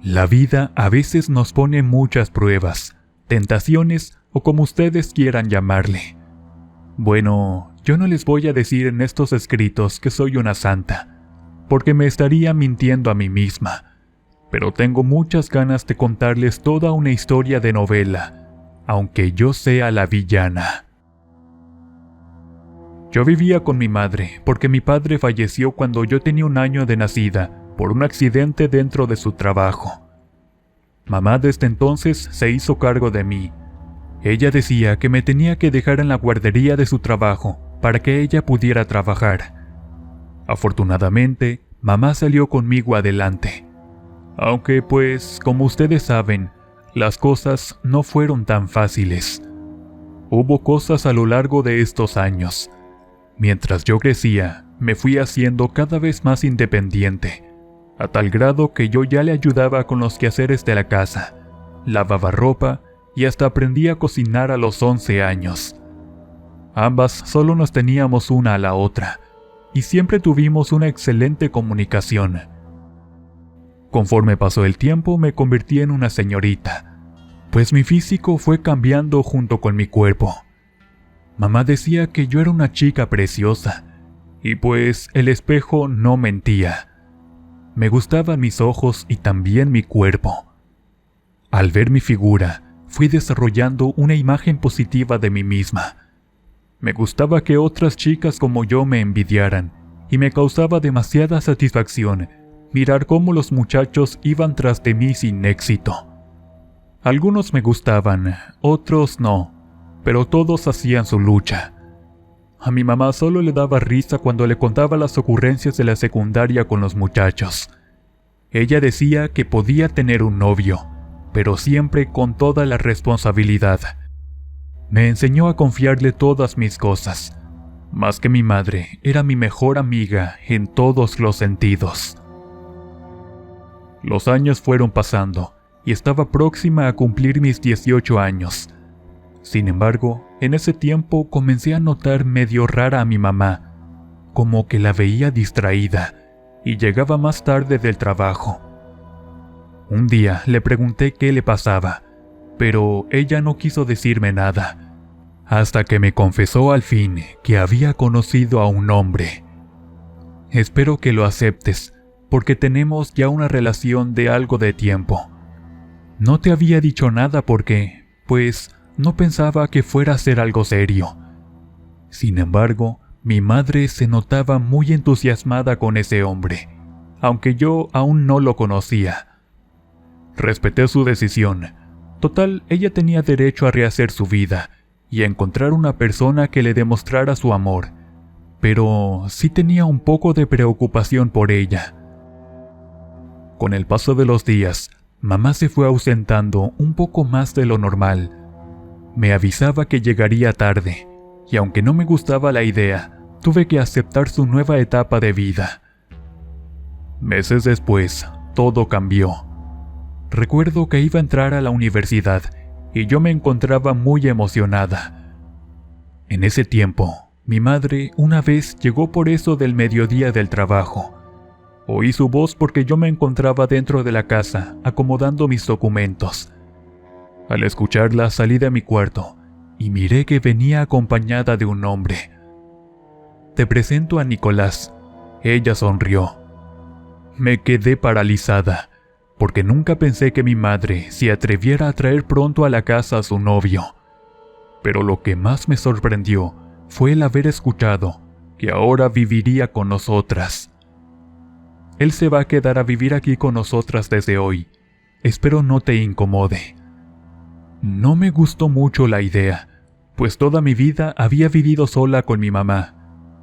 La vida a veces nos pone muchas pruebas, tentaciones o como ustedes quieran llamarle. Bueno, yo no les voy a decir en estos escritos que soy una santa, porque me estaría mintiendo a mí misma, pero tengo muchas ganas de contarles toda una historia de novela, aunque yo sea la villana. Yo vivía con mi madre porque mi padre falleció cuando yo tenía 1 año de nacida por un accidente dentro de su trabajo. Mamá desde entonces se hizo cargo de mí. Ella decía que me tenía que dejar en la guardería de su trabajo para que ella pudiera trabajar. Afortunadamente, mamá salió conmigo adelante. Aunque pues, como ustedes saben, las cosas no fueron tan fáciles. Hubo cosas a lo largo de estos años. Mientras yo crecía, me fui haciendo cada vez más independiente, a tal grado que yo ya le ayudaba con los quehaceres de la casa, lavaba ropa y hasta aprendí a cocinar a los 11 años. Ambas solo nos teníamos una a la otra, y siempre tuvimos una excelente comunicación. Conforme pasó el tiempo me convertí en una señorita, pues mi físico fue cambiando junto con mi cuerpo. Mamá decía que yo era una chica preciosa, y pues el espejo no mentía. Me gustaban mis ojos y también mi cuerpo. Al ver mi figura, fui desarrollando una imagen positiva de mí misma. Me gustaba que otras chicas como yo me envidiaran, y me causaba demasiada satisfacción mirar cómo los muchachos iban tras de mí sin éxito. Algunos me gustaban, otros no, pero todos hacían su lucha. A mi mamá solo le daba risa cuando le contaba las ocurrencias de la secundaria con los muchachos. Ella decía que podía tener un novio, pero siempre con toda la responsabilidad. Me enseñó a confiarle todas mis cosas. Más que mi madre, era mi mejor amiga en todos los sentidos. Los años fueron pasando y estaba próxima a cumplir mis 18 años. Sin embargo, en ese tiempo comencé a notar medio rara a mi mamá, como que la veía distraída y llegaba más tarde del trabajo. Un día le pregunté qué le pasaba, pero ella no quiso decirme nada, hasta que me confesó al fin que había conocido a un hombre. Espero que lo aceptes, porque tenemos ya una relación de algo de tiempo. No te había dicho nada porque, pues, no pensaba que fuera a ser algo serio. Sin embargo, mi madre se notaba muy entusiasmada con ese hombre, aunque yo aún no lo conocía. Respeté su decisión. Total, ella tenía derecho a rehacer su vida y a encontrar una persona que le demostrara su amor, pero sí tenía un poco de preocupación por ella. Con el paso de los días, mamá se fue ausentando un poco más de lo normal. Me avisaba que llegaría tarde, y aunque no me gustaba la idea, tuve que aceptar su nueva etapa de vida. Meses después, todo cambió. Recuerdo que iba a entrar a la universidad, y yo me encontraba muy emocionada. En ese tiempo, mi madre una vez llegó por eso del mediodía del trabajo. Oí su voz porque yo me encontraba dentro de la casa, acomodando mis documentos. Al escucharla salí de mi cuarto y miré que venía acompañada de un hombre. «Te presento a Nicolás», ella sonrió. Me quedé paralizada, porque nunca pensé que mi madre se atreviera a traer pronto a la casa a su novio. Pero lo que más me sorprendió fue el haber escuchado que ahora viviría con nosotras. «Él se va a quedar a vivir aquí con nosotras desde hoy. Espero no te incomode». No me gustó mucho la idea, pues toda mi vida había vivido sola con mi mamá.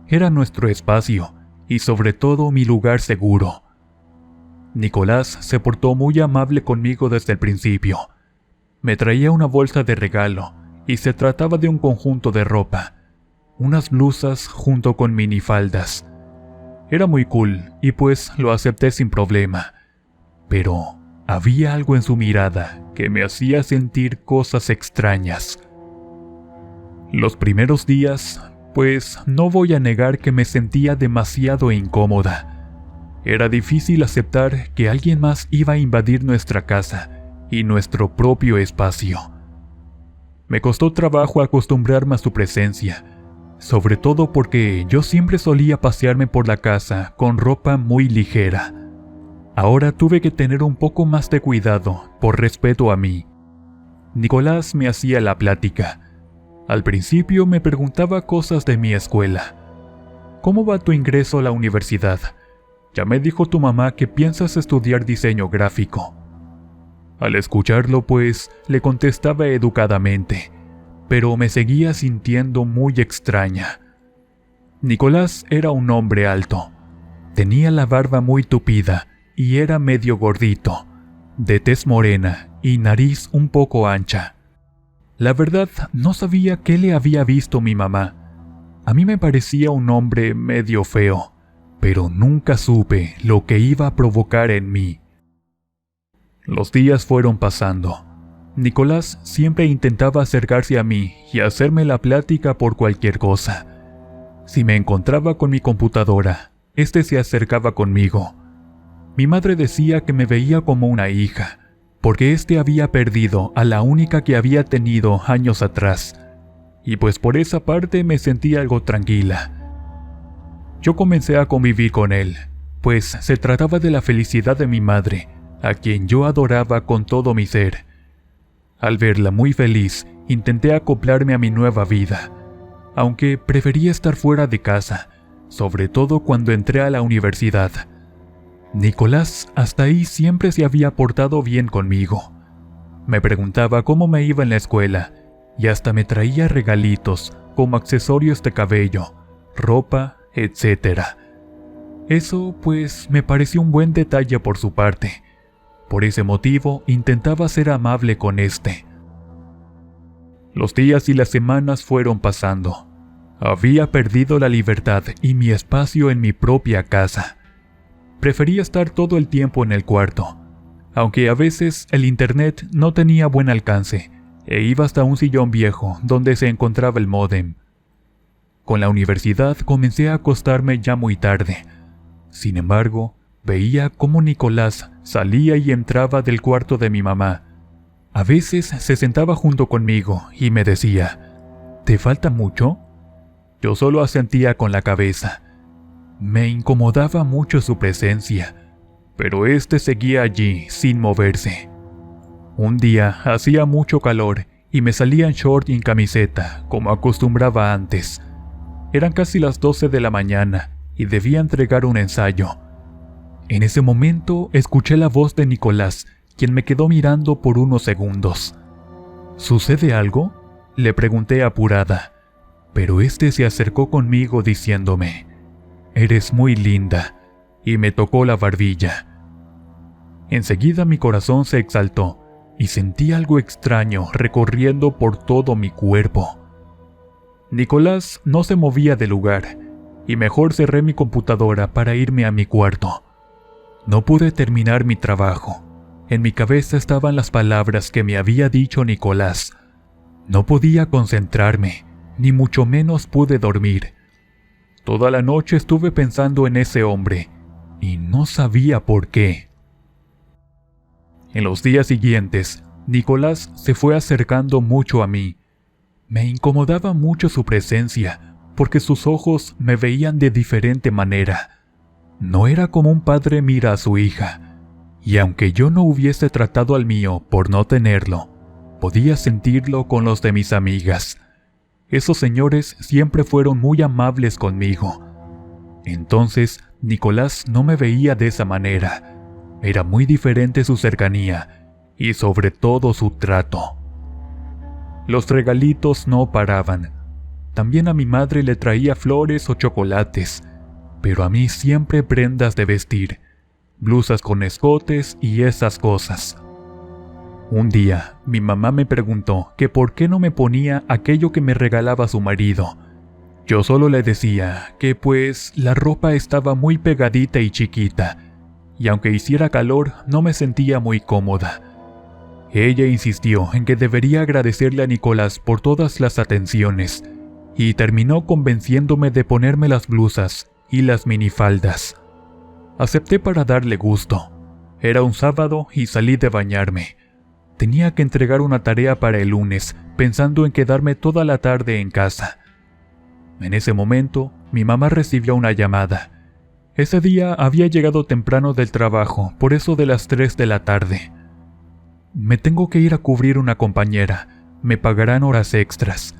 Era nuestro espacio y sobre todo mi lugar seguro. Nicolás se portó muy amable conmigo desde el principio. Me traía una bolsa de regalo y se trataba de un conjunto de ropa, unas blusas junto con minifaldas. Era muy cool y pues lo acepté sin problema, pero había algo en su mirada que me hacía sentir cosas extrañas. Los primeros días, pues no voy a negar que me sentía demasiado incómoda. Era difícil aceptar que alguien más iba a invadir nuestra casa y nuestro propio espacio. Me costó trabajo acostumbrarme a su presencia, sobre todo porque yo siempre solía pasearme por la casa con ropa muy ligera. Ahora tuve que tener un poco más de cuidado por respeto a mí. Nicolás me hacía la plática. Al principio me preguntaba cosas de mi escuela. ¿Cómo va tu ingreso a la universidad? Ya me dijo tu mamá que piensas estudiar diseño gráfico. Al escucharlo, pues, le contestaba educadamente, pero me seguía sintiendo muy extraña. Nicolás era un hombre alto. Tenía la barba muy tupida y era medio gordito, de tez morena y nariz un poco ancha. La verdad, no sabía qué le había visto mi mamá. A mí me parecía un hombre medio feo, pero nunca supe lo que iba a provocar en mí. Los días fueron pasando. Nicolás siempre intentaba acercarse a mí y hacerme la plática por cualquier cosa. Si me encontraba con mi computadora, se acercaba conmigo. Mi madre decía que me veía como una hija, porque había perdido a la única que había tenido años atrás, y pues por esa parte me sentía algo tranquila. Yo comencé a convivir con él, pues se trataba de la felicidad de mi madre, a quien yo adoraba con todo mi ser. Al verla muy feliz, intenté acoplarme a mi nueva vida, aunque prefería estar fuera de casa, sobre todo cuando entré a la universidad. Nicolás hasta ahí siempre se había portado bien conmigo. Me preguntaba cómo me iba en la escuela y hasta me traía regalitos como accesorios de cabello, ropa, etc. Eso pues me pareció un buen detalle por su parte. Por ese motivo intentaba ser amable con Los días y las semanas fueron pasando. Había perdido la libertad y mi espacio en mi propia casa. Prefería estar todo el tiempo en el cuarto, aunque a veces el internet no tenía buen alcance e iba hasta un sillón viejo donde se encontraba el módem. Con la universidad comencé a acostarme ya muy tarde. Sin embargo, veía cómo Nicolás salía y entraba del cuarto de mi mamá. A veces se sentaba junto conmigo y me decía, ¿te falta mucho? Yo solo asentía con la cabeza. Me incomodaba mucho su presencia, pero seguía allí sin moverse. Un día hacía mucho calor y me salía en short y en camiseta, como acostumbraba antes. Eran casi las 12 de la mañana y debía entregar un ensayo. En ese momento escuché la voz de Nicolás, quien me quedó mirando por unos segundos. ¿Sucede algo?, le pregunté apurada, pero se acercó conmigo diciéndome, «Eres muy linda», y me tocó la barbilla. Enseguida mi corazón se exaltó y sentí algo extraño recorriendo por todo mi cuerpo. Nicolás no se movía del lugar, y mejor cerré mi computadora para irme a mi cuarto. No pude terminar mi trabajo. En mi cabeza estaban las palabras que me había dicho Nicolás. No podía concentrarme, ni mucho menos pude dormir. Toda la noche estuve pensando en ese hombre, y no sabía por qué. En los días siguientes, Nicolás se fue acercando mucho a mí. Me incomodaba mucho su presencia, porque sus ojos me veían de diferente manera. No era como un padre mira a su hija, y aunque yo no hubiese tratado al mío por no tenerlo, podía sentirlo con los de mis amigas. Esos señores siempre fueron muy amables conmigo. Entonces, Nicolás no me veía de esa manera. Era muy diferente su cercanía, y sobre todo su trato. Los regalitos no paraban. También a mi madre le traía flores o chocolates, pero a mí siempre prendas de vestir, blusas con escotes y esas cosas. Un día, mi mamá me preguntó que por qué no me ponía aquello que me regalaba su marido. Yo solo le decía que pues la ropa estaba muy pegadita y chiquita, y aunque hiciera calor no me sentía muy cómoda. Ella insistió en que debería agradecerle a Nicolás por todas las atenciones, y terminó convenciéndome de ponerme las blusas y las minifaldas. Acepté para darle gusto. Era un sábado y salí de bañarme. Tenía que entregar una tarea para el lunes, pensando en quedarme toda la tarde en casa. En ese momento, mi mamá recibió una llamada. Ese día había llegado temprano del trabajo, por eso de las 3 de la tarde. Me tengo que ir a cubrir una compañera, me pagarán horas extras.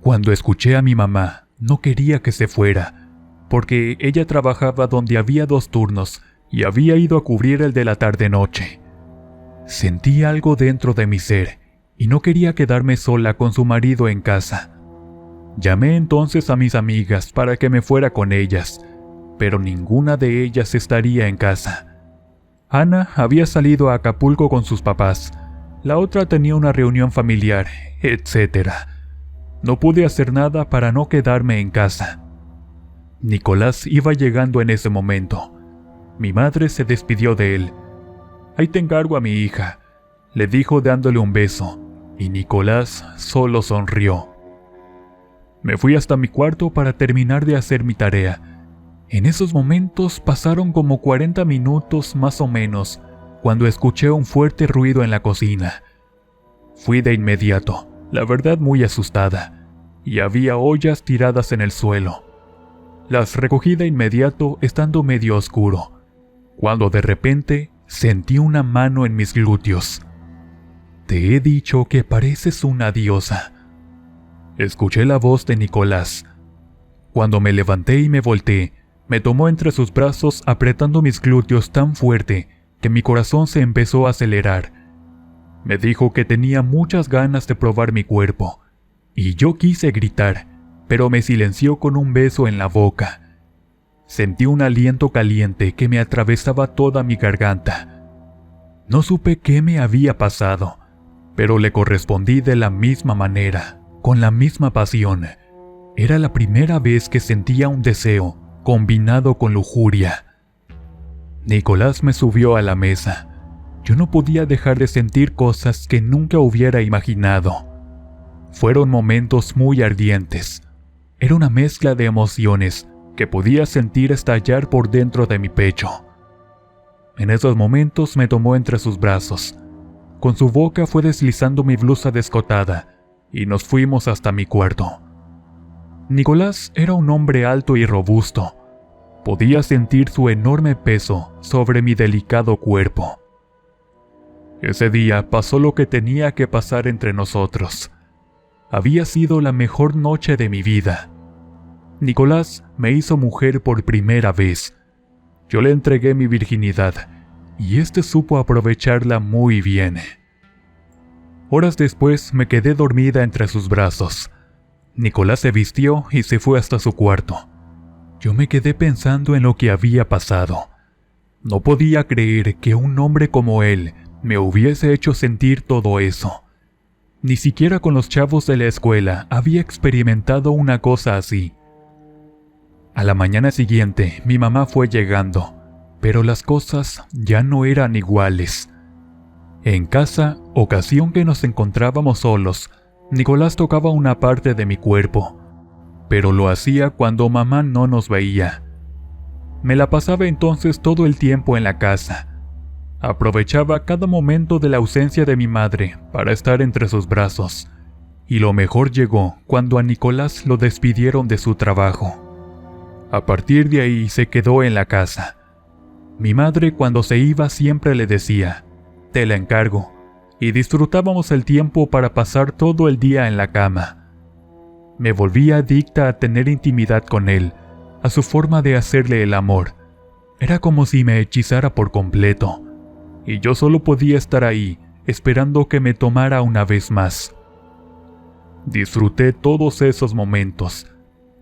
Cuando escuché a mi mamá, no quería que se fuera, porque ella trabajaba donde había 2 turnos y había ido a cubrir el de la tarde-noche. Sentí algo dentro de mi ser y no quería quedarme sola con su marido en casa. Llamé entonces a mis amigas para que me fuera con ellas, pero ninguna de ellas estaría en casa. Ana había salido a Acapulco con sus papás, la otra tenía una reunión familiar, etc. No pude hacer nada para no quedarme en casa. Nicolás iba llegando en ese momento. Mi madre se despidió de él. «Ahí te encargo a mi hija», le dijo dándole un beso, y Nicolás solo sonrió. Me fui hasta mi cuarto para terminar de hacer mi tarea. En esos momentos pasaron como 40 minutos más o menos, cuando escuché un fuerte ruido en la cocina. Fui de inmediato, la verdad muy asustada, y había ollas tiradas en el suelo. Las recogí de inmediato estando medio oscuro, cuando de repente sentí una mano en mis glúteos. «Te he dicho que pareces una diosa». Escuché la voz de Nicolás. Cuando me levanté y me volteé, me tomó entre sus brazos apretando mis glúteos tan fuerte que mi corazón se empezó a acelerar. Me dijo que tenía muchas ganas de probar mi cuerpo, y yo quise gritar, pero me silenció con un beso en la boca. Sentí un aliento caliente que me atravesaba toda mi garganta. No supe qué me había pasado, pero le correspondí de la misma manera, con la misma pasión. Era la primera vez que sentía un deseo combinado con lujuria. Nicolás me subió a la mesa. Yo no podía dejar de sentir cosas que nunca hubiera imaginado. Fueron momentos muy ardientes. Era una mezcla de emociones que podía sentir estallar por dentro de mi pecho. En esos momentos me tomó entre sus brazos. Con su boca fue deslizando mi blusa descotada y nos fuimos hasta mi cuarto. Nicolás era un hombre alto y robusto. Podía sentir su enorme peso sobre mi delicado cuerpo. Ese día pasó lo que tenía que pasar entre nosotros. Había sido la mejor noche de mi vida. Nicolás me hizo mujer por primera vez. Yo le entregué mi virginidad, y éste supo aprovecharla muy bien. Horas después me quedé dormida entre sus brazos. Nicolás se vistió y se fue hasta su cuarto. Yo me quedé pensando en lo que había pasado. No podía creer que un hombre como él me hubiese hecho sentir todo eso. Ni siquiera con los chavos de la escuela había experimentado una cosa así. A la mañana siguiente, mi mamá fue llegando, pero las cosas ya no eran iguales. En casa, ocasión que nos encontrábamos solos, Nicolás tocaba una parte de mi cuerpo, pero lo hacía cuando mamá no nos veía. Me la pasaba entonces todo el tiempo en la casa. Aprovechaba cada momento de la ausencia de mi madre para estar entre sus brazos, y lo mejor llegó cuando a Nicolás lo despidieron de su trabajo. A partir de ahí se quedó en la casa. Mi madre cuando se iba siempre le decía, «Te la encargo», y disfrutábamos el tiempo para pasar todo el día en la cama. Me volví adicta a tener intimidad con él, a su forma de hacerle el amor. Era como si me hechizara por completo, y yo solo podía estar ahí, esperando que me tomara una vez más. Disfruté todos esos momentos.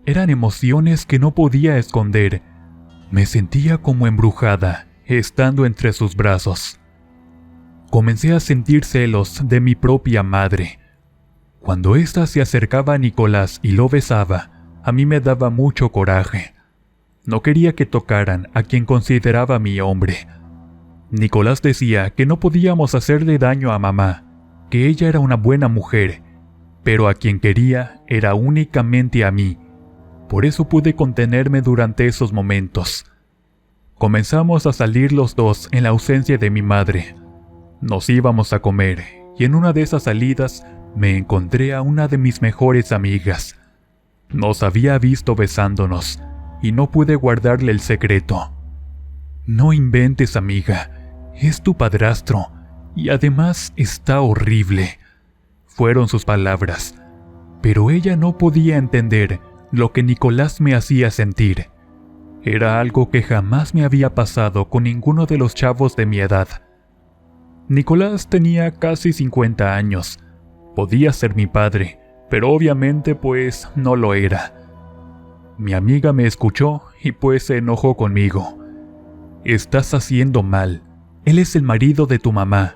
Eran emociones que no podía esconder. Me sentía como embrujada, estando entre sus brazos. Comencé a sentir celos de mi propia madre. Cuando ésta se acercaba a Nicolás y lo besaba, a mí me daba mucho coraje. No quería que tocaran a quien consideraba mi hombre. Nicolás decía que no podíamos hacerle daño a mamá, que ella era una buena mujer, pero a quien quería era únicamente a mí. Por eso pude contenerme durante esos momentos. Comenzamos a salir los dos en la ausencia de mi madre. Nos íbamos a comer y en una de esas salidas me encontré a una de mis mejores amigas. Nos había visto besándonos y no pude guardarle el secreto. «No inventes, amiga, es tu padrastro y además está horrible», fueron sus palabras, pero ella no podía entender lo que Nicolás me hacía sentir. Era algo que jamás me había pasado con ninguno de los chavos de mi edad. Nicolás tenía casi 50 años. Podía ser mi padre, pero obviamente pues no lo era. Mi amiga me escuchó y pues se enojó conmigo. «Estás haciendo mal. Él es el marido de tu mamá».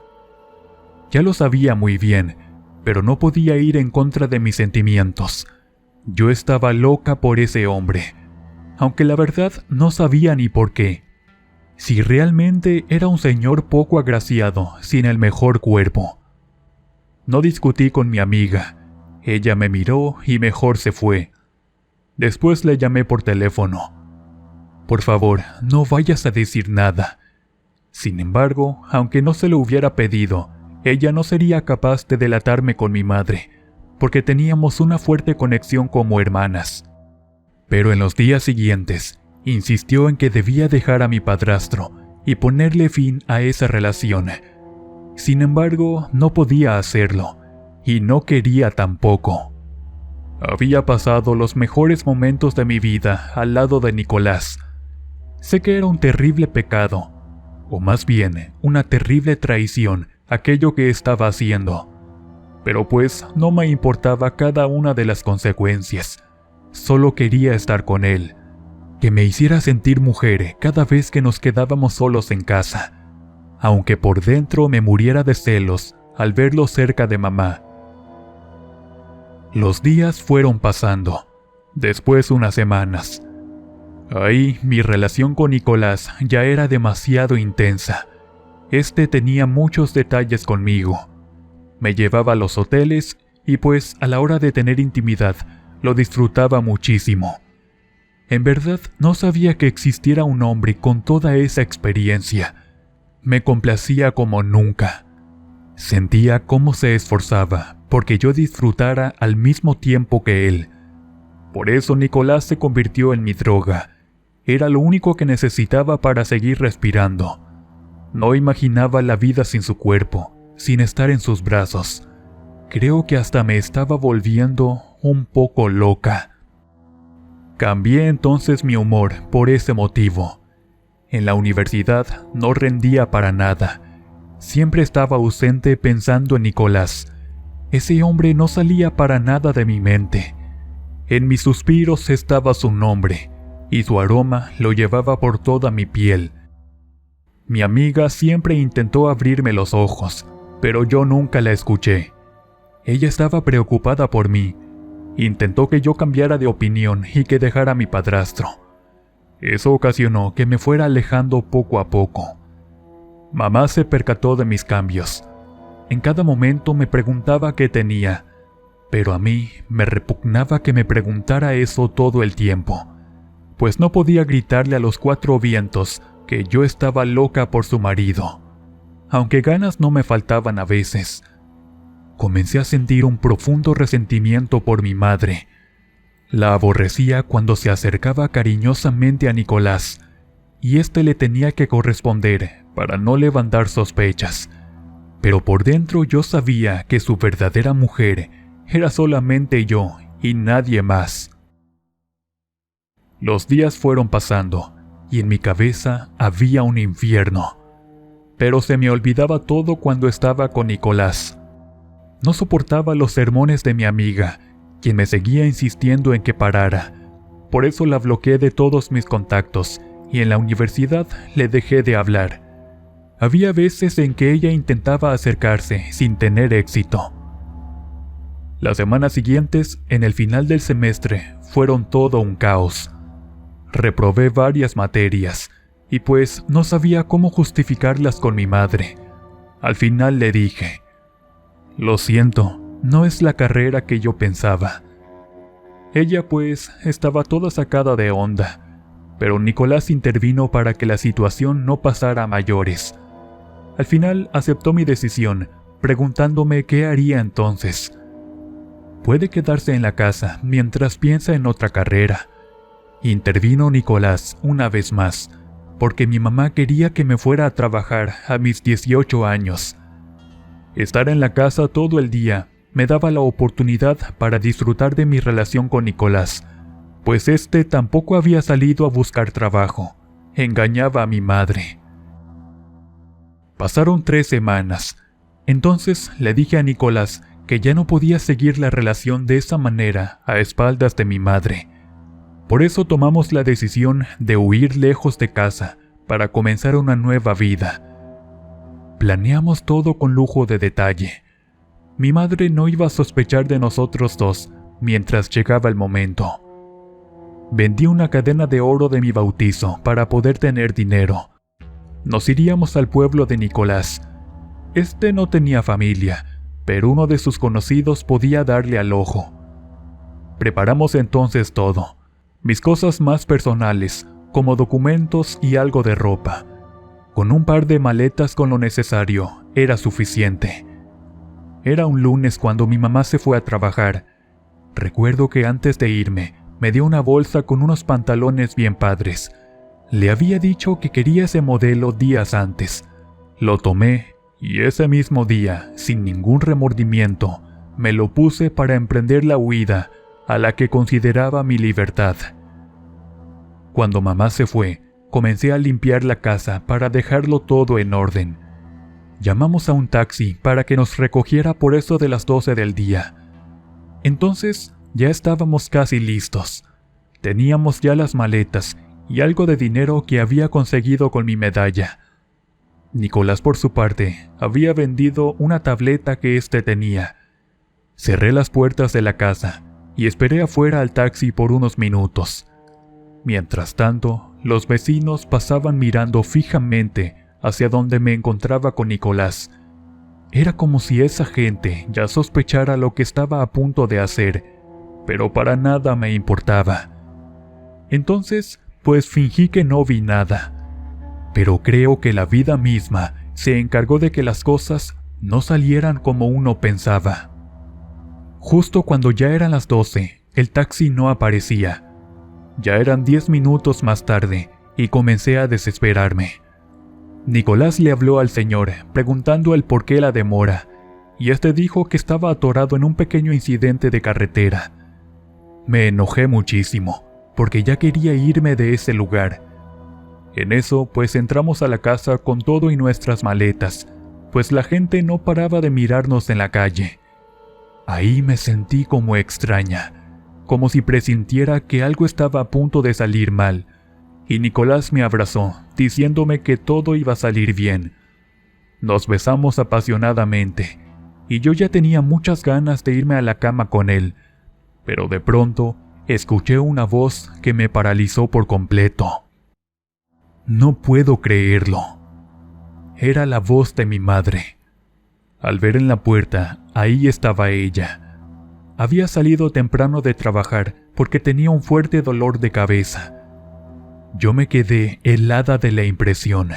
Ya lo sabía muy bien, pero no podía ir en contra de mis sentimientos. Yo estaba loca por ese hombre, aunque la verdad no sabía ni por qué. Si realmente era un señor poco agraciado, sin el mejor cuerpo. No discutí con mi amiga. Ella me miró y mejor se fue. Después le llamé por teléfono. «Por favor, no vayas a decir nada». Sin embargo, aunque no se lo hubiera pedido, ella no sería capaz de delatarme con mi madre, porque teníamos una fuerte conexión como hermanas. Pero en los días siguientes, insistió en que debía dejar a mi padrastro y ponerle fin a esa relación. Sin embargo, no podía hacerlo, y no quería tampoco. Había pasado los mejores momentos de mi vida al lado de Nicolás. Sé que era un terrible pecado, o más bien, una terrible traición, aquello que estaba haciendo. Pero pues no me importaba cada una de las consecuencias. Solo quería estar con él, que me hiciera sentir mujer cada vez que nos quedábamos solos en casa, aunque por dentro me muriera de celos al verlo cerca de mamá. Los días fueron pasando, después unas semanas. Ahí mi relación con Nicolás ya era demasiado intensa. Este tenía muchos detalles conmigo. Me llevaba a los hoteles y pues a la hora de tener intimidad lo disfrutaba muchísimo. En verdad no sabía que existiera un hombre con toda esa experiencia. Me complacía como nunca. Sentía cómo se esforzaba porque yo disfrutara al mismo tiempo que él. Por eso Nicolás se convirtió en mi droga. Era lo único que necesitaba para seguir respirando. No imaginaba la vida sin su cuerpo, sin estar en sus brazos. Creo que hasta me estaba volviendo un poco loca. Cambié entonces mi humor por ese motivo. En la universidad no rendía para nada. Siempre estaba ausente pensando en Nicolás. Ese hombre no salía para nada de mi mente. En mis suspiros estaba su nombre, y su aroma lo llevaba por toda mi piel. Mi amiga siempre intentó abrirme los ojos, pero yo nunca la escuché. Ella estaba preocupada por mí. Intentó que yo cambiara de opinión y que dejara a mi padrastro. Eso ocasionó que me fuera alejando poco a poco. Mamá se percató de mis cambios. En cada momento me preguntaba qué tenía, pero a mí me repugnaba que me preguntara eso todo el tiempo, pues no podía gritarle a los cuatro vientos que yo estaba loca por su marido, aunque ganas no me faltaban a veces. Comencé a sentir un profundo resentimiento por mi madre. La aborrecía cuando se acercaba cariñosamente a Nicolás, y éste le tenía que corresponder para no levantar sospechas. Pero por dentro yo sabía que su verdadera mujer era solamente yo y nadie más. Los días fueron pasando, y en mi cabeza había un infierno. Pero se me olvidaba todo cuando estaba con Nicolás. No soportaba los sermones de mi amiga, quien me seguía insistiendo en que parara. Por eso la bloqueé de todos mis contactos, y en la universidad le dejé de hablar. Había veces en que ella intentaba acercarse sin tener éxito. Las semanas siguientes, en el final del semestre, fueron todo un caos. Reprobé varias materias, y pues no sabía cómo justificarlas con mi madre. Al final le dije: «Lo siento, no es la carrera que yo pensaba». Ella pues estaba toda sacada de onda. pero Nicolás intervino para que la situación no pasara a mayores. Al final aceptó mi decisión, preguntándome qué haría entonces. Puede quedarse en la casa mientras piensa en otra carrera. Intervino Nicolás una vez más, porque mi mamá quería que me fuera a trabajar a mis 18 años. Estar en la casa todo el día me daba la oportunidad para disfrutar de mi relación con Nicolás, pues este tampoco había salido a buscar trabajo. Engañaba a mi madre. Pasaron 3 semanas. Entonces le dije a Nicolás que ya no podía seguir la relación de esa manera a espaldas de mi madre. Por eso tomamos la decisión de huir lejos de casa para comenzar una nueva vida. Planeamos todo con lujo de detalle. Mi madre no iba a sospechar de nosotros dos mientras llegaba el momento. Vendí una cadena de oro de mi bautizo para poder tener dinero. Nos iríamos al pueblo de Nicolás. Este no tenía familia, pero uno de sus conocidos podía darle al ojo. Preparamos entonces todo, mis cosas más personales, como documentos y algo de ropa. Con un par de maletas con lo necesario, era suficiente. Era un lunes cuando mi mamá se fue a trabajar. Recuerdo que antes de irme, me dio una bolsa con unos pantalones bien padres. Le había dicho que quería ese modelo días antes. Lo tomé y ese mismo día, sin ningún remordimiento, me lo puse para emprender la huida a la que consideraba mi libertad. Cuando mamá se fue, comencé a limpiar la casa para dejarlo todo en orden. Llamamos a un taxi para que nos recogiera por eso de las 12 del día. Entonces ya estábamos casi listos. Teníamos ya las maletas y algo de dinero que había conseguido con mi medalla. Nicolás, por su parte, había vendido una tableta que éste tenía. Cerré las puertas de la casa y esperé afuera al taxi por unos minutos. Mientras tanto, los vecinos pasaban mirando fijamente hacia donde me encontraba con Nicolás. Era como si esa gente ya sospechara lo que estaba a punto de hacer, pero para nada me importaba. Entonces, pues fingí que no vi nada. Pero creo que la vida misma se encargó de que las cosas no salieran como uno pensaba. Justo cuando ya eran las 12, el taxi no aparecía. Ya eran 10 minutos más tarde y comencé a desesperarme. Nicolás le habló al señor preguntando el por qué la demora, y este dijo que estaba atorado en un pequeño incidente de carretera. Me enojé muchísimo, porque ya quería irme de ese lugar. En eso, pues entramos a la casa con todo y nuestras maletas, pues la gente no paraba de mirarnos en la calle. Ahí me sentí como extraña, como si presintiera que algo estaba a punto de salir mal, y Nicolás me abrazó, diciéndome que todo iba a salir bien. Nos besamos apasionadamente, y yo ya tenía muchas ganas de irme a la cama con él, pero de pronto escuché una voz que me paralizó por completo. No puedo creerlo. Era la voz de mi madre. Al ver en la puerta, ahí estaba ella. Había salido temprano de trabajar porque tenía un fuerte dolor de cabeza. Yo me quedé helada de la impresión.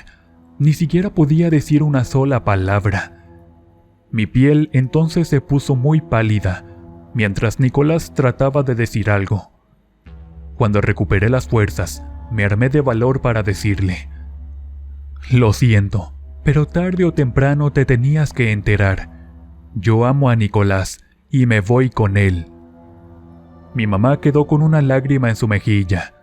Ni siquiera podía decir una sola palabra. Mi piel entonces se puso muy pálida, mientras Nicolás trataba de decir algo. Cuando recuperé las fuerzas, me armé de valor para decirle: «Lo siento, pero tarde o temprano te tenías que enterar. Yo amo a Nicolás y me voy con él». Mi mamá quedó con una lágrima en su mejilla.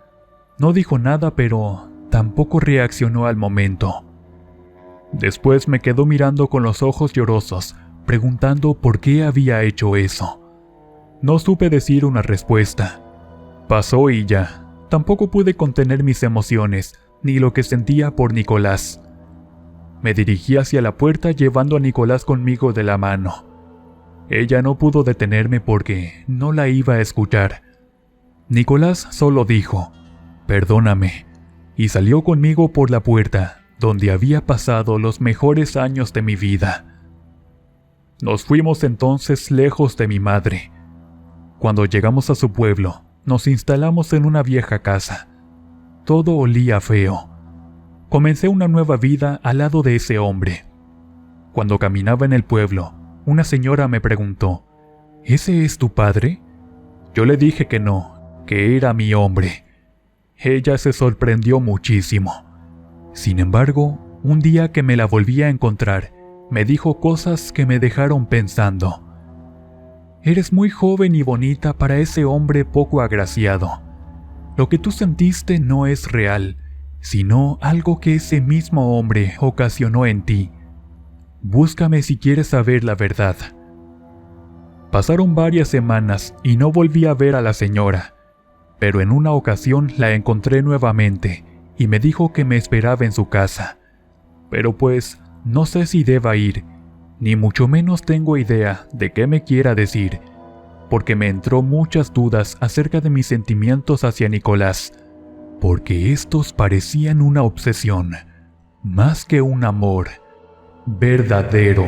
No dijo nada, pero tampoco reaccionó al momento. Después me quedó mirando con los ojos llorosos, preguntando por qué había hecho eso. No supe decir una respuesta. Pasó y ya. Tampoco pude contener mis emociones, ni lo que sentía por Nicolás. Me dirigí hacia la puerta llevando a Nicolás conmigo de la mano. Ella no pudo detenerme porque no la iba a escuchar. Nicolás solo dijo: «Perdóname», y salió conmigo por la puerta, donde había pasado los mejores años de mi vida. Nos fuimos entonces lejos de mi madre. Cuando llegamos a su pueblo, nos instalamos en una vieja casa. todo olía feo. Comencé una nueva vida al lado de ese hombre. Cuando caminaba en el pueblo, una señora me preguntó, ¿ese es tu padre? Yo le dije que no, que era mi hombre. Ella se sorprendió muchísimo. Sin embargo, un día que me la volví a encontrar, me dijo cosas que me dejaron pensando. Eres muy joven y bonita para ese hombre poco agraciado. Lo que tú sentiste no es real, sino algo que ese mismo hombre ocasionó en ti. Búscame si quieres saber la verdad. Pasaron varias semanas y no volví a ver a la señora, pero en una ocasión la encontré nuevamente y me dijo que me esperaba en su casa. Pero pues, no sé si deba ir, ni mucho menos tengo idea de qué me quiera decir, porque me entró muchas dudas acerca de mis sentimientos hacia Nicolás, porque estos parecían una obsesión, más que un amor verdadero.